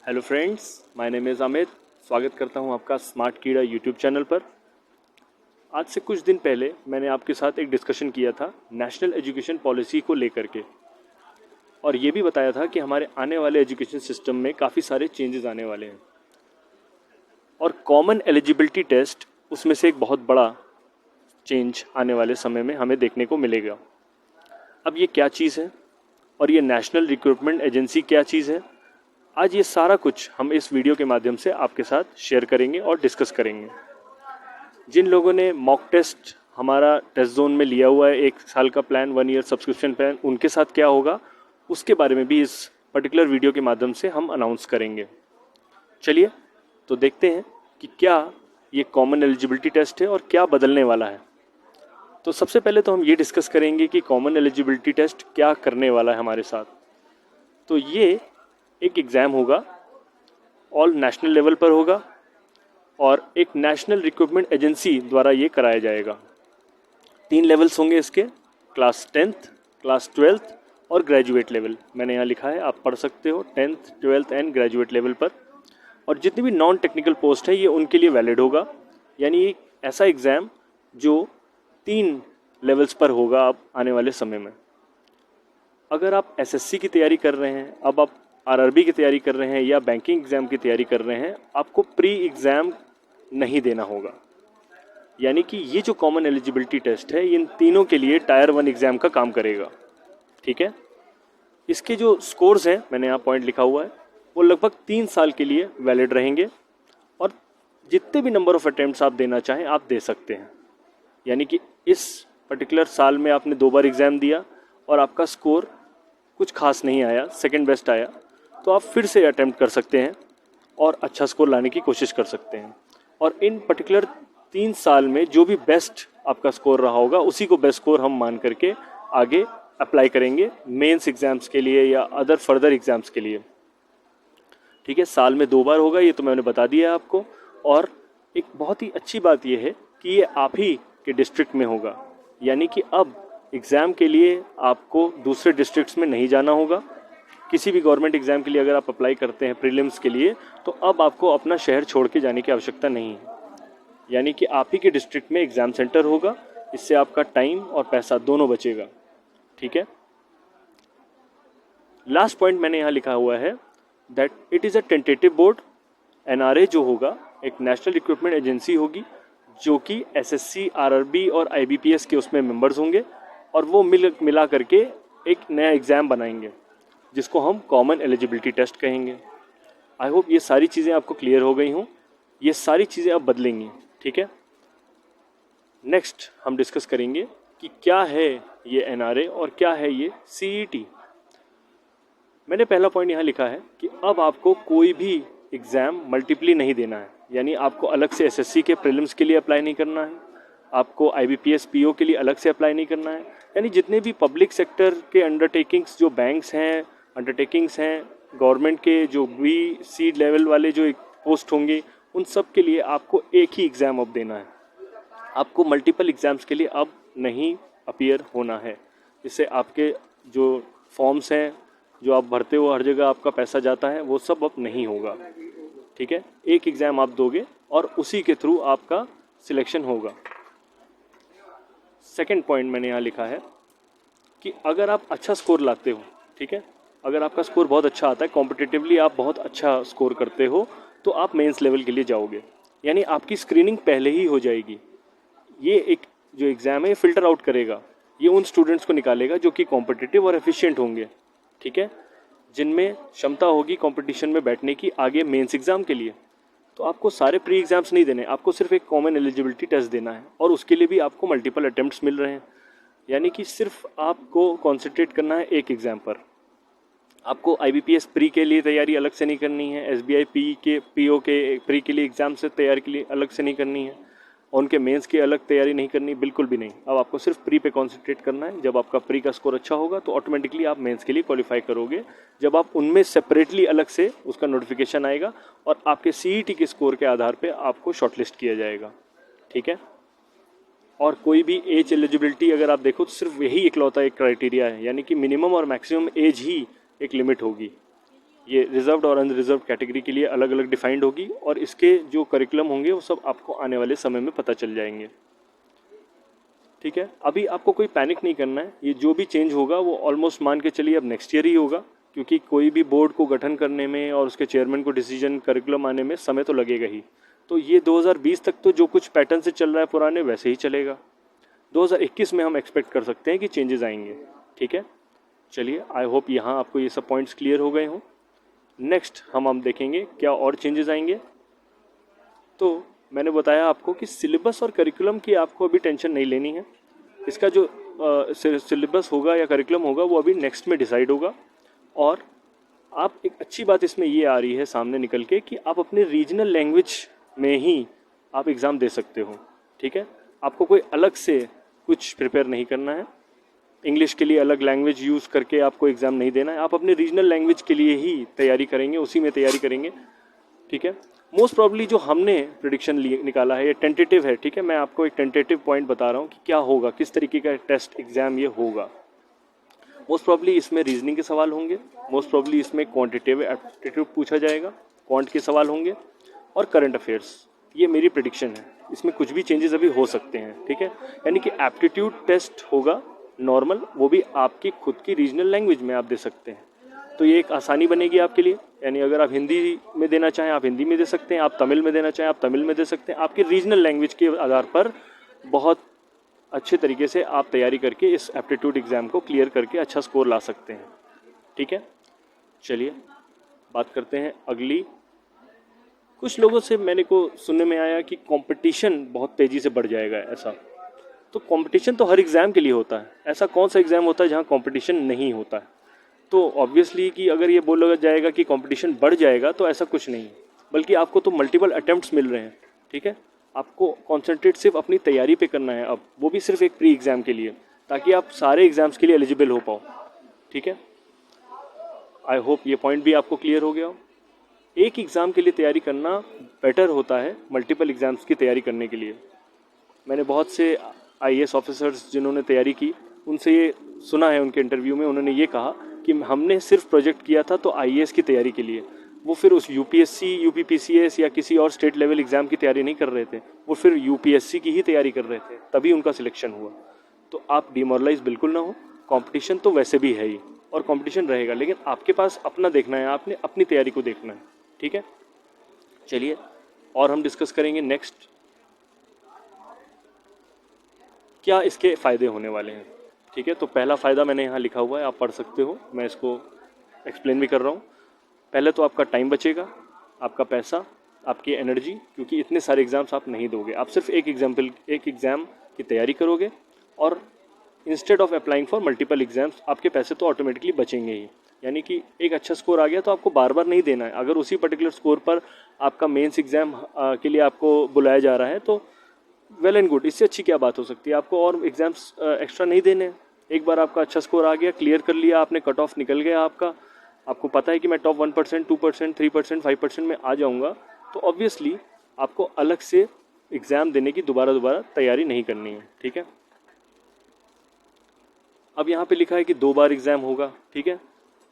Hello friends, my name is Amit. स्वागत करता हूं आपका स्मार्ट कीड़ा यूट्यूब चैनल पर। आज से कुछ दिन पहले मैंने आपके साथ एक डिस्कशन किया था नेशनल एजुकेशन पॉलिसी को लेकर के, और ये भी बताया था कि हमारे आने वाले एजुकेशन सिस्टम में काफ़ी सारे चेंजेस आने वाले हैं और कॉमन एलिजिबिलिटी टेस्ट उसमें से एक बहुत बड़ा चेंज आने वाले समय में हमें देखने को मिलेगा। अब ये क्या चीज़ है और ये नेशनल रिक्रूटमेंट एजेंसी क्या चीज़ है, आज ये सारा कुछ हम इस वीडियो के माध्यम से आपके साथ शेयर करेंगे और डिस्कस करेंगे। जिन लोगों ने मॉक टेस्ट हमारा टेस्ट जोन में लिया हुआ है, 1 साल का प्लान, 1 ईयर सब्सक्रिप्शन प्लान, उनके साथ क्या होगा उसके बारे में भी इस पर्टिकुलर वीडियो के माध्यम से हम अनाउंस करेंगे। चलिए तो देखते हैं कि क्या ये कॉमन एलिजिबिलिटी टेस्ट है और क्या बदलने वाला है। तो सबसे पहले तो हम ये डिस्कस करेंगे कि कॉमन एलिजिबिलिटी टेस्ट क्या करने वाला है हमारे साथ। तो ये एक एग्ज़ाम होगा, ऑल नेशनल लेवल पर होगा और एक नेशनल रिक्रूटमेंट एजेंसी द्वारा ये कराया जाएगा। 3 लेवल्स होंगे इसके, क्लास 10th, क्लास 12th और ग्रेजुएट लेवल। मैंने यहाँ लिखा है, आप पढ़ सकते हो, 10th, 12th and graduate level पर। और जितनी भी नॉन टेक्निकल पोस्ट है ये उनके लिए वैलिड होगा, यानी एक ऐसा एग्ज़ाम जो 3 लेवल्स पर होगा अब आने वाले समय में। अगर आप एसएससी की तैयारी कर रहे हैं, अब आप आरआरबी की तैयारी कर रहे हैं या बैंकिंग एग्ज़ाम की तैयारी कर रहे हैं, आपको प्री एग्ज़ाम नहीं देना होगा। यानी कि ये जो कॉमन एलिजिबिलिटी टेस्ट है इन तीनों के लिए टायर 1 एग्ज़ाम का काम करेगा। ठीक है, इसके जो स्कोर्स हैं, मैंने यहाँ पॉइंट लिखा हुआ है, वो लगभग 3 साल के लिए वैलिड रहेंगे और जितने भी नंबर ऑफ अटैम्प्ट्स आप देना चाहें आप दे सकते हैं। यानी कि इस पर्टिकुलर साल में आपने 2 बार एग्ज़ाम दिया और आपका स्कोर कुछ खास नहीं आया, सेकंड बेस्ट आया, तो आप फिर से अटैम्प्ट कर सकते हैं और अच्छा स्कोर लाने की कोशिश कर सकते हैं। और इन पर्टिकुलर 3 साल में जो भी बेस्ट आपका स्कोर रहा होगा उसी को बेस्ट स्कोर हम मान करके आगे अप्लाई करेंगे मेंस एग्ज़ाम्स के लिए या अदर फर्दर एग्ज़ाम्स के लिए। ठीक है, साल में 2 बार होगा, ये तो मैंने बता दिया आपको। और एक बहुत ही अच्छी बात ये है कि ये आप ही के डिस्ट्रिक्ट में होगा, यानी कि अब एग्ज़ाम के लिए आपको दूसरे डिस्ट्रिक्ट्स में नहीं जाना होगा। किसी भी गवर्नमेंट एग्ज़ाम के लिए अगर आप अप्लाई करते हैं प्रीलिम्स के लिए, तो अब आपको अपना शहर छोड़ के जाने की आवश्यकता नहीं है, यानी कि आप ही के डिस्ट्रिक्ट में एग्ज़ाम सेंटर होगा। इससे आपका टाइम और पैसा दोनों बचेगा। ठीक है, लास्ट पॉइंट मैंने यहाँ लिखा हुआ है that it is a tentative board. NRA जो होगा एक नेशनल रिक्रूटमेंट एजेंसी होगी जो कि एसएससी, आरआरबी और आईबीपीएस के उसमें मेंबर्स होंगे और वो मिला करके एक नया एग्ज़ाम बनाएंगे जिसको हम कॉमन एलिजिबिलिटी टेस्ट कहेंगे। आई होप ये सारी चीज़ें आपको क्लियर हो गई हों। ये सारी चीज़ें अब बदलेंगी। ठीक है, नेक्स्ट हम डिस्कस करेंगे कि क्या है ये एनआरए और क्या है ये सीईटी। मैंने पहला पॉइंट यहाँ लिखा है कि अब आपको कोई भी एग्ज़ाम मल्टीपली नहीं देना है, यानी आपको अलग से एसएससी के प्रीलिम्स के लिए अप्लाई नहीं करना है, आपको आईबीपीएस पीओ के लिए अलग से अप्लाई नहीं करना है। यानी जितने भी पब्लिक सेक्टर के अंडरटेकिंग्स, जो बैंक्स हैं, अंडरटेकिंग्स हैं, गवर्नमेंट के जो भी सीड लेवल वाले जो पोस्ट होंगे, उन सब के लिए आपको एक ही एग्ज़ाम अब देना है। आपको मल्टीपल एग्ज़ाम्स के लिए अब नहीं अपीयर होना है। इससे आपके जो फॉर्म्स हैं जो आप भरते हो, हर जगह आपका पैसा जाता है, वो सब अब नहीं होगा। ठीक है, एक एग्ज़ाम आप दोगे और उसी के थ्रू आपका सिलेक्शन होगा। सेकंड पॉइंट मैंने यहाँ लिखा है कि अगर आप अच्छा स्कोर लाते हो, ठीक है, अगर आपका स्कोर बहुत अच्छा आता है, कॉम्पिटिटिवली आप बहुत अच्छा स्कोर करते हो, तो आप मेंस लेवल के लिए जाओगे, यानी आपकी स्क्रीनिंग पहले ही हो जाएगी। ये एक जो एग्ज़ाम है ये फ़िल्टर आउट करेगा, ये उन स्टूडेंट्स को निकालेगा जो कि कॉम्पिटिटिव और एफिशिएंट होंगे। ठीक है, जिनमें क्षमता होगी कंपटीशन में बैठने की आगे मेंस एग्ज़ाम के लिए। तो आपको सारे प्री एग्ज़ाम्स नहीं देने, आपको सिर्फ एक कॉमन एलिजिबिलिटी टेस्ट देना है और उसके लिए भी आपको मल्टीपल अटेम्प्ट्स मिल रहे हैं। यानी कि सिर्फ आपको कॉन्सेंट्रेट करना है एक एग्ज़ाम पर। आपको आईबीपीएस प्री के लिए तैयारी अलग से नहीं करनी है, एसबीआई पीओ के प्री के लिए एग्ज़ाम से तैयारी के लिए अलग से नहीं करनी है, और उनके मेंस की अलग तैयारी नहीं करनी, बिल्कुल भी नहीं। अब आपको सिर्फ प्री पे कॉन्सेंट्रेट करना है। जब आपका प्री का स्कोर अच्छा होगा तो ऑटोमेटिकली आप मेंस के लिए क्वालिफाई करोगे। जब आप उनमें सेपरेटली अलग से उसका नोटिफिकेशन आएगा और आपके सीईटी के स्कोर के आधार पे आपको शॉर्टलिस्ट किया जाएगा। ठीक है, और कोई भी एज एलिजिबिलिटी अगर आप देखो तो सिर्फ यही इकलौता एक क्राइटेरिया है, यानी कि मिनिमम और मैक्सिमम एज ही एक लिमिट होगी। ये रिजर्व्ड और अनरिजर्व्ड कैटेगरी के लिए अलग अलग डिफाइंड होगी और इसके जो करिकुलम होंगे वो सब आपको आने वाले समय में पता चल जाएंगे। ठीक है, अभी आपको कोई पैनिक नहीं करना है। ये जो भी चेंज होगा वो ऑलमोस्ट मान के चलिए अब नेक्स्ट ईयर ही होगा, क्योंकि कोई भी बोर्ड को गठन करने में और उसके चेयरमैन को डिसीजन करिकुलम आने में समय तो लगेगा ही। तो ये 2020 तक तो जो कुछ पैटर्न से चल रहा है पुराने वैसे ही चलेगा। 2021 में हम एक्सपेक्ट कर सकते हैं कि चेंजेस आएंगे। ठीक है, चलिए आई होप यहाँ आपको ये सब पॉइंट्स क्लियर हो गए हों। नेक्स्ट हम देखेंगे क्या और चेंजेस आएंगे। तो मैंने बताया आपको कि सिलेबस और करिकुलम की आपको अभी टेंशन नहीं लेनी है। इसका जो सिलेबस होगा या करिकुलम होगा वो अभी नेक्स्ट में डिसाइड होगा। और आप एक अच्छी बात इसमें ये आ रही है सामने निकल के कि आप अपने रीजनल लैंग्वेज में ही आप एग्ज़ाम दे सकते हो। ठीक है, आपको कोई अलग से कुछ प्रिपेयर नहीं करना है। इंग्लिश के लिए अलग लैंग्वेज यूज़ करके आपको एग्ज़ाम नहीं देना है। आप अपने रीजनल लैंग्वेज के लिए ही तैयारी करेंगे, उसी में तैयारी करेंगे। ठीक है, मोस्ट प्रॉब्ली जो हमने प्रिडिक्शन निकाला है ये टेंटेटिव है। ठीक है, मैं आपको एक टेंटेटिव पॉइंट बता रहा हूँ कि क्या होगा, किस तरीके का टेस्ट एग्ज़ाम ये होगा। मोस्ट प्रॉब्ली इसमें रीजनिंग के सवाल होंगे, मोस्ट प्रॉब्ली इसमें क्वांटिटेटिव एप्टीट्यूड पूछा जाएगा, क्वांट के सवाल होंगे और करंट अफेयर्स। ये मेरी प्रिडिक्शन है, इसमें कुछ भी चेंजेस अभी हो सकते हैं। ठीक है, यानी कि एप्टीट्यूड टेस्ट होगा नॉर्मल, वो भी आपकी खुद की रीजनल लैंग्वेज में आप दे सकते हैं। तो ये एक आसानी बनेगी आपके लिए। यानी अगर आप हिंदी में देना चाहें आप हिंदी में दे सकते हैं, आप तमिल में देना चाहें आप तमिल में दे सकते हैं। आपकी रीजनल लैंग्वेज के आधार पर बहुत अच्छे तरीके से आप तैयारी करके इस एप्टीट्यूड एग्ज़ाम को क्लियर करके अच्छा स्कोर ला सकते हैं। ठीक है, चलिए बात करते हैं अगली। कुछ लोगों से मैंने को सुनने में आया कि कंपटीशन बहुत तेज़ी से बढ़ जाएगा। ऐसा तो कंपटीशन तो हर एग्ज़ाम के लिए होता है। ऐसा कौन सा एग्ज़ाम होता है जहाँ कंपटीशन नहीं होता है? तो ऑब्वियसली कि अगर ये बोला जाएगा कि कंपटीशन बढ़ जाएगा तो ऐसा कुछ नहीं है, बल्कि आपको तो मल्टीपल अटेम्प्ट्स मिल रहे हैं। ठीक है, आपको कॉन्सेंट्रेट सिर्फ अपनी तैयारी पे करना है अब, वो भी सिर्फ एक प्री एग्ज़ाम के लिए, ताकि आप सारे एग्ज़ाम्स के लिए एलिजिबल हो पाओ। ठीक है, आई होप ये पॉइंट भी आपको क्लियर हो गया हो। एक एग्ज़ाम के लिए तैयारी करना बेटर होता है मल्टीपल एग्ज़ाम्स की तैयारी करने के लिए। मैंने बहुत से IAS ऑफिसर्स जिन्होंने तैयारी की उनसे ये सुना है, उनके इंटरव्यू में उन्होंने ये कहा कि हमने सिर्फ प्रोजेक्ट किया था तो IAS की तैयारी के लिए, वो फिर उस UPSC, UPPCS या किसी और स्टेट लेवल एग्ज़ाम की तैयारी नहीं कर रहे थे, वो फिर UPSC की ही तैयारी कर रहे थे, तभी उनका सिलेक्शन हुआ। तो आप डिमोरलाइज बिल्कुल ना हो, कंपटीशन तो वैसे भी है ही और कंपटीशन रहेगा, लेकिन आपके पास अपना देखना है, आपने अपनी तैयारी को देखना है। ठीक है, चलिए और हम डिस्कस करेंगे नेक्स्ट क्या इसके फ़ायदे होने वाले हैं। ठीक है, तो पहला फ़ायदा मैंने यहाँ लिखा हुआ है, आप पढ़ सकते हो, मैं इसको एक्सप्लेन भी कर रहा हूँ। पहले तो आपका टाइम बचेगा, आपका पैसा, आपकी एनर्जी, क्योंकि इतने सारे एग्ज़ाम्स आप नहीं दोगे। आप सिर्फ एक एग्ज़ाम की तैयारी करोगे और instead of applying for multiple exams आपके पैसे तो ऑटोमेटिकली बचेंगे ही। यानी कि एक अच्छा स्कोर आ गया तो आपको बार बार नहीं देना है। अगर उसी पर्टिकुलर स्कोर पर आपका मेंस एग्ज़ाम के लिए आपको बुलाया जा रहा है तो वेल एंड गुड, इससे अच्छी क्या बात हो सकती है। आपको और एग्ज़ाम्स एक्स्ट्रा नहीं देने। एक बार आपका अच्छा स्कोर आ गया, क्लियर कर लिया आपने, कट ऑफ निकल गया आपका, आपको पता है कि मैं टॉप 1%, 2%, 3%, 5% में आ जाऊंगा, तो ऑब्वियसली आपको अलग से एग्ज़ाम देने की दोबारा तैयारी नहीं करनी है। ठीक है, अब यहाँ पे लिखा है कि 2 बार एग्ज़ाम होगा। ठीक है,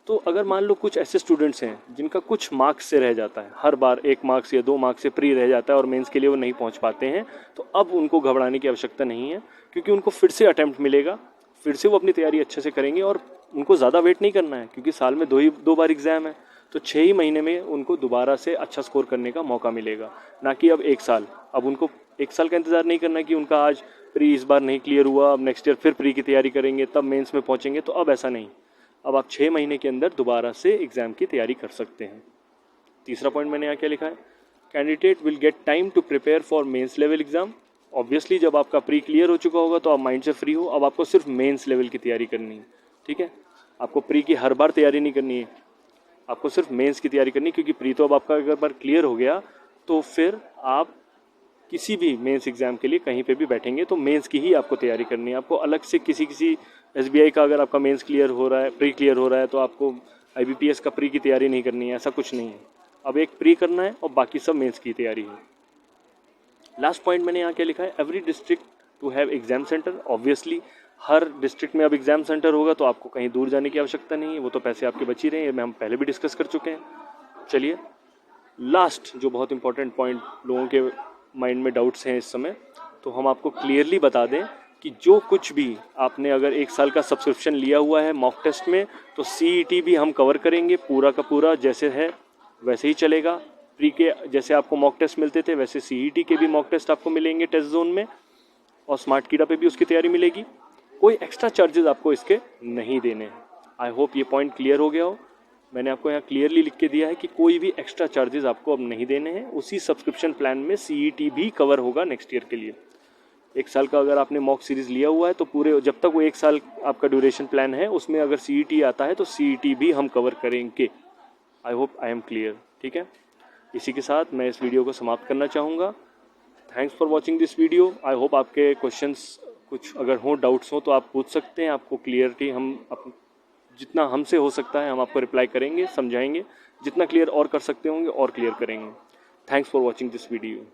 तो अगर मान लो कुछ ऐसे स्टूडेंट्स हैं जिनका कुछ मार्क्स से रह जाता है, हर बार 1 मार्क्स या 2 मार्क्स से प्री रह जाता है और मेंस के लिए वो नहीं पहुँच पाते हैं, तो अब उनको घबराने की आवश्यकता नहीं है, क्योंकि उनको फिर से अटैम्प्ट मिलेगा, फिर से वो अपनी तैयारी अच्छे से करेंगे और उनको ज़्यादा वेट नहीं करना है, क्योंकि साल में 2 बार एग्ज़ाम है, तो 6 ही महीने में उनको दोबारा से अच्छा स्कोर करने का मौका मिलेगा, ना कि अब 1 साल। अब उनको 1 साल का इंतज़ार नहीं करना कि उनका आज प्री इस बार नहीं क्लियर हुआ, अब नेक्स्ट ईयर फिर प्री की तैयारी करेंगे तब मेंस में पहुंचेंगे, तो अब ऐसा नहीं। अब आप 6 महीने के अंदर दोबारा से एग्ज़ाम की तैयारी कर सकते हैं। तीसरा पॉइंट मैंने यहाँ क्या लिखा है, candidate will get time to prepare for mains level exam. Obviously जब आपका प्री क्लियर हो चुका होगा तो आप माइंड से फ्री हो, अब आपको सिर्फ मेंस लेवल की तैयारी करनी है। ठीक है, आपको प्री की हर बार तैयारी नहीं करनी है, आपको सिर्फ मेंस की तैयारी करनी है, क्योंकि प्री तो अब आपका अगर बार क्लियर हो गया तो फिर आप किसी भी मेंस एग्ज़ाम के लिए कहीं पे भी बैठेंगे तो मेंस की ही आपको तैयारी करनी है। आपको अलग से किसी SBI का अगर आपका मेंस क्लियर हो रहा है, प्री क्लियर हो रहा है, तो आपको IBPS का प्री की तैयारी नहीं करनी है, ऐसा कुछ नहीं है। अब एक प्री करना है और बाकी सब मेंस की तैयारी है। लास्ट पॉइंट मैंने यहाँ क्या लिखा है, every district to have exam centre. Obviously हर डिस्ट्रिक्ट में अब एग्ज़ाम सेंटर होगा तो आपको कहीं दूर जाने की आवश्यकता नहीं है, वो तो पैसे आपके बच ही रहे हैं, हम पहले भी डिस्कस कर चुके हैं। चलिए लास्ट जो बहुत इंपॉर्टेंट पॉइंट लोगों के माइंड में डाउट्स हैं इस समय, तो हम आपको क्लियरली बता दें कि जो कुछ भी आपने अगर 1 साल का सब्सक्रिप्शन लिया हुआ है मॉक टेस्ट में, तो CET भी हम कवर करेंगे पूरा का पूरा, जैसे है वैसे ही चलेगा। प्री के जैसे आपको मॉक टेस्ट मिलते थे वैसे CET के भी मॉक टेस्ट आपको मिलेंगे टेस्ट जोन में, और स्मार्ट कीड़ा पे भी उसकी तैयारी मिलेगी। कोई एक्स्ट्रा चार्जेस आपको इसके नहीं देने हैं। आई होप ये पॉइंट क्लियर हो गया हो। मैंने आपको यहाँ क्लियरली लिख के दिया है कि कोई भी एक्स्ट्रा चार्जेस आपको अब नहीं देने हैं। उसी सब्सक्रिप्शन प्लान में CET भी कवर होगा नेक्स्ट ईयर के लिए। 1 साल का अगर आपने मॉक सीरीज़ लिया हुआ है तो पूरे जब तक वो 1 साल आपका ड्यूरेशन प्लान है उसमें अगर CET आता है तो CET भी हम कवर करेंगे। I hope I am clear. ठीक है, इसी के साथ मैं इस वीडियो को समाप्त करना चाहूँगा। Thanks for watching this video. I hope आपके क्वेश्चंस कुछ अगर हो, डाउट्स हो तो आप पूछ सकते हैं। आपको क्लियरिटी हम जितना हमसे हो सकता है हम आपको रिप्लाई करेंगे, समझाएंगे। जितना क्लियर और कर सकते होंगे और क्लियर करेंगे। Thanks for watching this video.